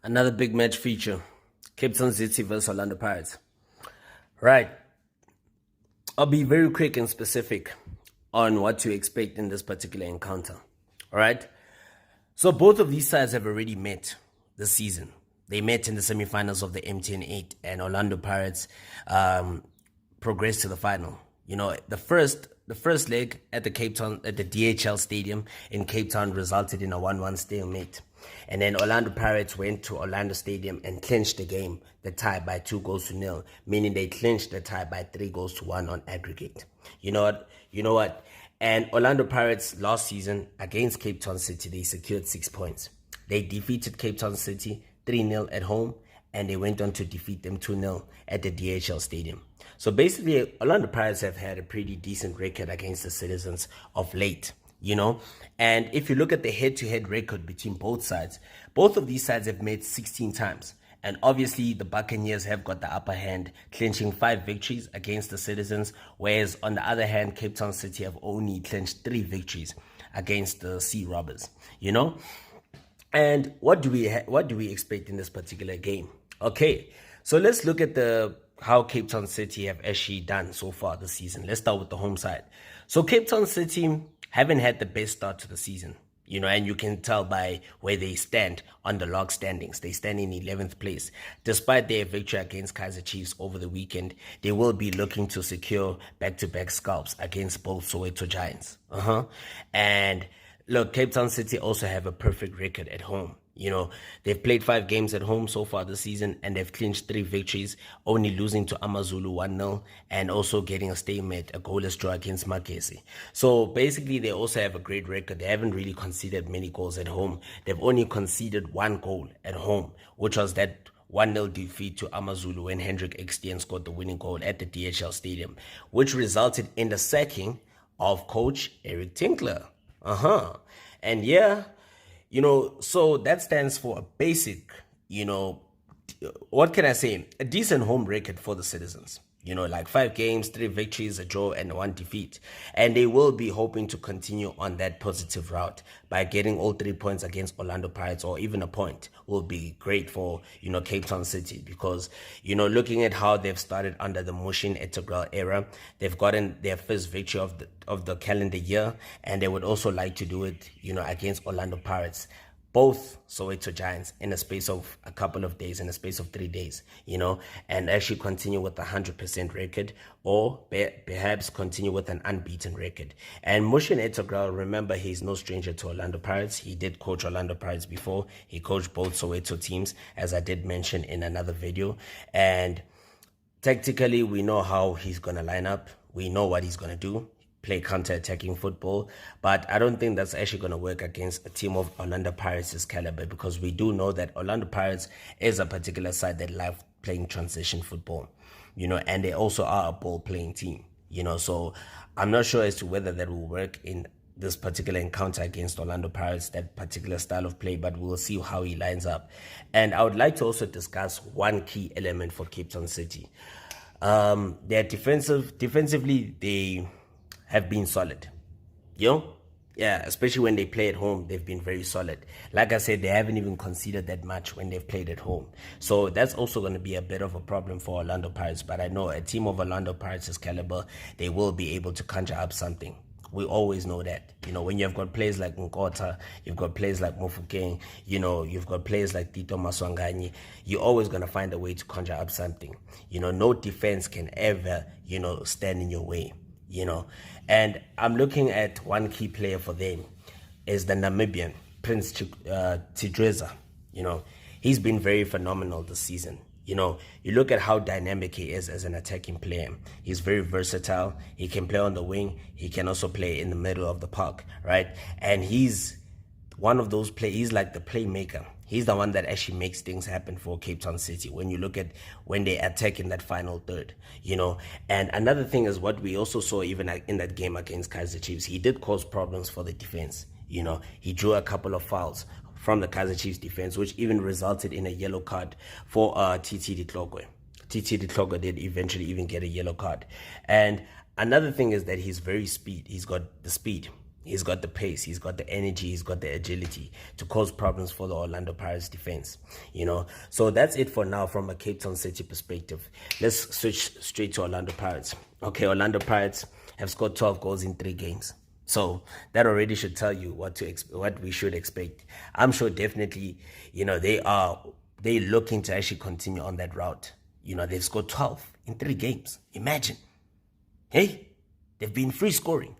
Another big match feature. Cape Town City versus Orlando Pirates. Right. I'll be very quick and specific on what to expect in this particular encounter. All right. So both of these sides have already met this season. They met in the semifinals of the MTN 8, and Orlando Pirates progressed to the final. You know, the first leg at the DHL Stadium in Cape Town resulted in a 1-1 stalemate. And then Orlando Pirates went to Orlando Stadium and clinched the game, the tie by 2-0, meaning they clinched the tie by 3-1 on aggregate. You know what? And Orlando Pirates last season against Cape Town City, they secured 6 points. They defeated Cape Town City 3-0 at home, and they went on to defeat them 2-0 at the DHL Stadium. So basically, Orlando Pirates have had a pretty decent record against the Citizens of late, you know. And if you look at the head-to-head record between both sides, both of these sides have met 16 times. And obviously, the Buccaneers have got the upper hand, clinching 5 victories against the Citizens, whereas on the other hand, Cape Town City have only clinched 3 victories against the Sea Robbers, you know. And what do we expect in this particular game? Okay, so let's look at how Cape Town City have actually done so far this season. Let's start with the home side. So Cape Town City haven't had the best start to the season, you know, and you can tell by where they stand on the log standings. They stand in 11th place. Despite their victory against Kaizer Chiefs over the weekend, they will be looking to secure back-to-back scalps against both Soweto Giants. And look, Cape Town City also have a perfect record at home. You know, they've played 5 games at home so far this season, and they've clinched 3 victories, only losing to Amazulu 1-0, and also getting a stalemate, a goalless draw against Makesi. So basically, they also have a great record. They haven't really conceded many goals at home. They've only conceded 1 goal at home, which was that 1-0 defeat to Amazulu when Hendrik Ekstien scored the winning goal at the DHL Stadium, which resulted in the sacking of coach Eric Tinkler. And yeah, you know, so that stands for a basic, you know, what can I say? A decent home record for the Citizens. You know, like 5 games, 3 victories, a draw, and 1 defeat. And they will be hoping to continue on that positive route by getting all 3 points against Orlando Pirates, or even a point will be great for, you know, Cape Town City, because, you know, looking at how they've started under the Muhsin Ertugral era, they've gotten their first victory of the calendar year, and they would also like to do it, you know, against Orlando Pirates, both Soweto Giants, in a space of a couple of days, in a space of 3 days, you know, and actually continue with a 100% record, or perhaps continue with an unbeaten record. And Muhsin Ertugral, remember, he's no stranger to Orlando Pirates. He did coach Orlando Pirates before. He coached both Soweto teams, as I did mention in another video. And tactically, we know how he's going to line up. We know what he's going to do. Play counter-attacking football, but I don't think that's actually going to work against a team of Orlando Pirates' caliber, because we do know that Orlando Pirates is a particular side that love playing transition football, you know, and they also are a ball-playing team, you know, so I'm not sure as to whether that will work in this particular encounter against Orlando Pirates, that particular style of play, but we'll see how he lines up. And I would like to also discuss one key element for Cape Town City. They're defensively, they have been solid, you know? Yeah, especially when they play at home, they've been very solid. Like I said, they haven't even conceded that much when they've played at home. So that's also going to be a bit of a problem for Orlando Pirates. But I know a team of Orlando Pirates' caliber, they will be able to conjure up something. We always know that. You know, when you've got players like Nkota, you've got players like Mofokeng, you know, you've got players like Tito Maswanganyi, you're always going to find a way to conjure up something. You know, no defense can ever, you know, stand in your way. You know, and I'm looking at one key player for them is the Namibian Prince Tidreza. You know, he's been very phenomenal this season. You know, you look at how dynamic he is as an attacking player. He's very versatile. He can play on the wing. He can also play in the middle of the park, right? And he's one of those he's like the playmaker. He's the one that actually makes things happen for Cape Town City when you look at when they attack in that final third, you know. And another thing is what we also saw even in that game against Kaizer Chiefs. He did cause problems for the defense, you know. He drew a couple of fouls from the Kaizer Chiefs defense, which even resulted in a yellow card for TT de Tlogwe. TT de Tlogwe did eventually even get a yellow card. And another thing is that he's very speed. He's got the speed. He's got the pace, he's got the energy, he's got the agility to cause problems for the Orlando Pirates defense, So that's it for now from a Cape Town City perspective. Let's switch straight to Orlando Pirates. Okay, Orlando Pirates have scored 12 goals in 3 games. So that already should tell you what we should expect. I'm sure definitely, they're looking to actually continue on that route. They've scored 12 in 3 games. Imagine. Hey, they've been free scoring.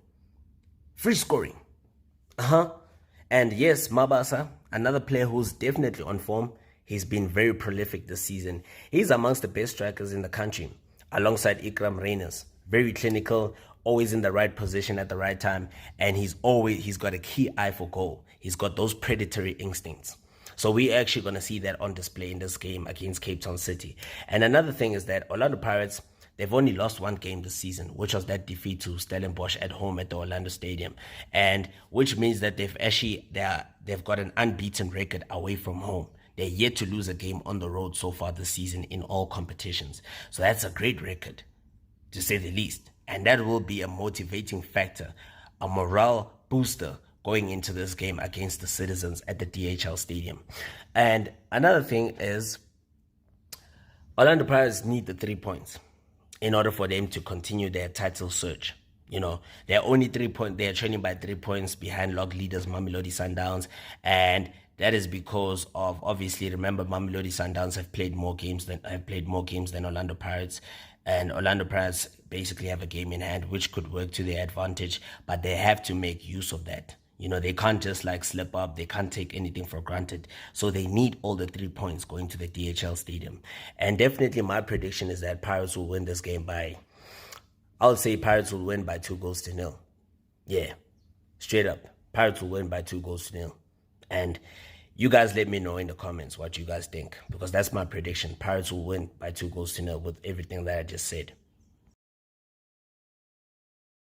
And yes, Mabasa, another player who's definitely on form. He's been very prolific this season. He's amongst the best strikers in the country, alongside Ikram Reyners. Very clinical, always in the right position at the right time, and he's got a key eye for goal. He's got those predatory instincts. So we're actually going to see that on display in this game against Cape Town City. And another thing is that Orlando Pirates, they've only lost 1 game this season, which was that defeat to Stellenbosch at home at the Orlando Stadium, and which means that they've got an unbeaten record away from home. They're yet to lose a game on the road so far this season in all competitions. So that's a great record, to say the least. And that will be a motivating factor, a morale booster going into this game against the Citizens at the DHL Stadium. And another thing is, Orlando Pirates need the 3 points in order for them to continue their title search. They're only 3 points. They're trailing by 3 points behind log leaders Mamelodi Sundowns, and that is because of, obviously, remember, Mamelodi Sundowns have played more games than Orlando Pirates, and Orlando Pirates basically have a game in hand which could work to their advantage, but they have to make use of that. They can't just slip up. They can't take anything for granted. So they need all the 3 points going to the DHL Stadium. And definitely my prediction is that Pirates will win this game I'll say Pirates will win by 2-0. Yeah, straight up. Pirates will win by 2-0. And you guys let me know in the comments what you guys think, because that's my prediction. Pirates will win by 2-0 with everything that I just said.